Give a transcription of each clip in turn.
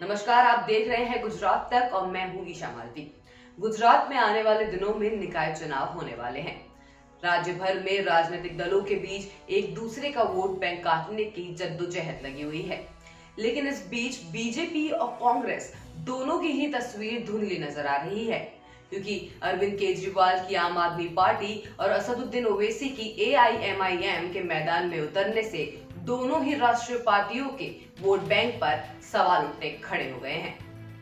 नमस्कार, आप देख रहे हैं गुजरात तक और मैं हूं ईशा मालवी। गुजरात में आने वाले दिनों में निकाय चुनाव होने वाले हैं। राज्य भर में राजनीतिक दलों के बीच एक दूसरे का वोट बैंक काटने की जद्दोजहद लगी हुई है। लेकिन इस बीच बीजेपी और कांग्रेस दोनों की ही तस्वीर धुंधली नजर आ रही है, क्योंकि अरविंद केजरीवाल की आम आदमी पार्टी और असदुद्दीन ओवैसी की एआईएमआईएम के मैदान में उतरने से दोनों ही राष्ट्रीय पार्टियों के वोट बैंक पर सवाल उठने खड़े हो गए हैं।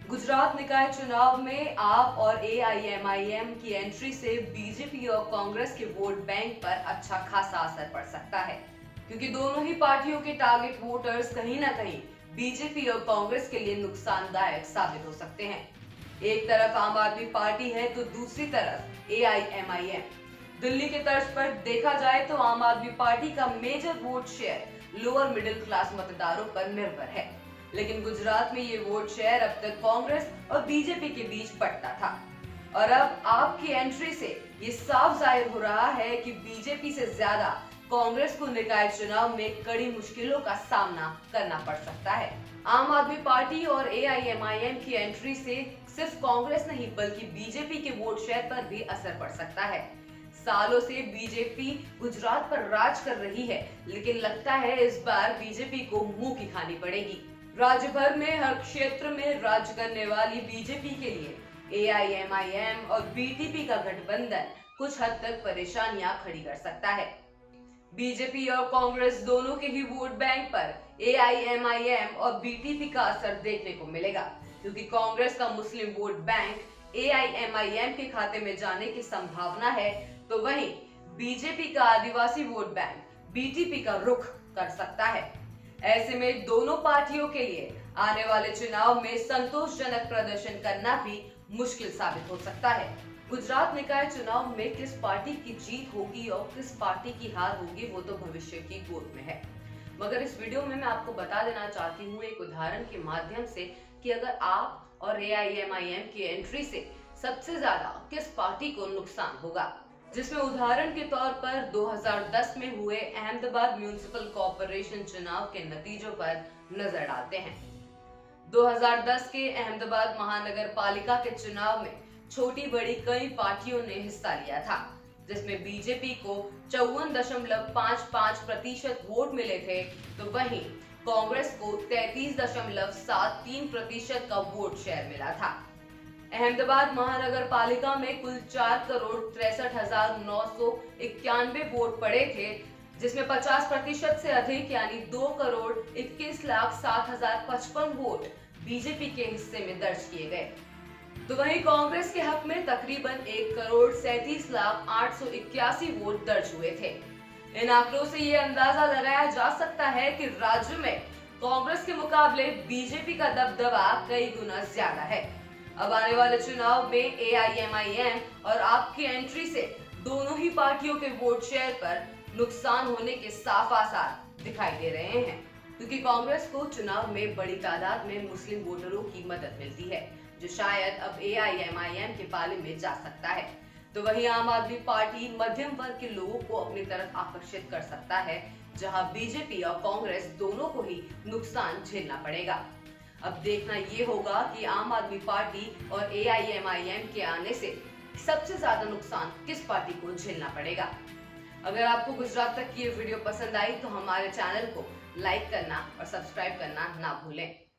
गुजरात निकाय चुनाव में आप और एआईएमआईएम की एंट्री से बीजेपी और कांग्रेस के वोट बैंक पर अच्छा खासा असर पड़ सकता है, क्योंकि दोनों ही पार्टियों के टारगेट वोटर्स कहीं ना कहीं बीजेपी और कांग्रेस के लिए नुकसानदायक साबित हो सकते हैं। एक तरफ आम आदमी पार्टी है तो दूसरी तरफ एआईएमआईएम। दिल्ली के तर्ज पर देखा जाए तो आम आदमी पार्टी का major vote share lower middle class मतदारों पर निर्भर है, लेकिन गुजरात में ये वोट शेयर अब तक कांग्रेस और बीजेपी के बीच बंटता था और अब आपकी एंट्री से ये साफ जाहिर हो रहा है कि बीजेपी से ज्यादा कांग्रेस को निकाय चुनाव में कड़ी मुश्किलों का सामना करना पड़ सकता है। आम आदमी पार्टी और एआईएमआईएम की एंट्री से सिर्फ कांग्रेस नहीं बल्कि बीजेपी के वोट शेयर पर भी असर पड़ सकता है। सालों से बीजेपी गुजरात पर राज कर रही है, लेकिन लगता है इस बार बीजेपी को मुंह की खानी पड़ेगी। राज्य भर में हर क्षेत्र में राज करने वाली बीजेपी के लिए एआईएमआईएम और बीटीपी का गठबंधन कुछ हद तक परेशानियां खड़ी कर सकता है। बीजेपी और कांग्रेस दोनों के ही वोट बैंक पर एआईएमआईएम और बीटीपी का असर देखने को मिलेगा, क्योंकि कांग्रेस का मुस्लिम वोट बैंक एआईएमआईएम के खाते में जाने की संभावना है, तो वहीं बीजेपी का आदिवासी वोट बैंक बीटीपी का रुख कर सकता है। ऐसे में दोनों पार्टियों के लिए आने वाले चुनाव में संतोषजनक प्रदर्शन करना भी मुश्किल साबित हो सकता है। गुजरात निकाय चुनाव में किस पार्टी की जीत होगी और किस पार्टी की हार होगी वो तो भविष्य की गोद में है, मगर इस वीडियो में मैं आपको बता देना चाहती हूँ एक उदाहरण के माध्यम से कि अगर आप और एआईएमआईएम की एंट्री से सबसे ज्यादा किस पार्टी को नुकसान होगा, जिसमें उदाहरण के तौर पर 2010 में हुए अहमदाबाद म्युनिसिपल कॉर्पोरेशन चुनाव के नतीजों पर नजर डालते हैं। 2010 के अहमदाबाद महानगर पालिका के चुनाव में छोटी बड़ी कई पार्टियों ने हिस्सा लिया था, जिसमें बीजेपी को 54.55% वोट मिले थे, तो वहीं कांग्रेस को 33.73% का वोट शेयर मिला था। अहमदाबाद महानगर पालिका में कुल 4,63,991 वोट पड़े थे, जिसमें 50% से अधिक यानी 2,21,07,055 वोट बीजेपी के हिस्से में दर्ज किए गए। तो वहीं कांग्रेस के हक में तकरीबन 1,37,08,81 वोट दर्ज हुए थे। इन आंकड़ों से ये अंदाजा लगाया जा सकता है कि राज्य में कांग्रेस के मुकाबले बीजेपी का दबदबा कई गुना ज्यादा है। अब आने वाले चुनाव में एआईएमआईएम और आपकी एंट्री से दोनों ही पार्टियों के वोट शेयर पर नुकसान होने के साफ आसार दिखाई दे रहे हैं, क्योंकि कांग्रेस को चुनाव में बड़ी तादाद में मुस्लिम वोटरों की मदद मिलती है, जो शायद अब एआईएमआईएम के पाले में जा सकता है। तो वहीं आम आदमी पार्टी मध्यम वर्ग के लोगों को अपनी तरफ आकर्षित कर सकता है, जहां बीजेपी और कांग्रेस दोनों को ही नुकसान झेलना पड़ेगा। अब देखना ये होगा कि आम आदमी पार्टी और एआईएमआईएम के आने से सबसे ज्यादा नुकसान किस पार्टी को झेलना पड़ेगा। अगर आपको गुजरात तक की ये वीडियो पसंद आई तो हमारे चैनल को लाइक करना और सब्सक्राइब करना ना भूलें।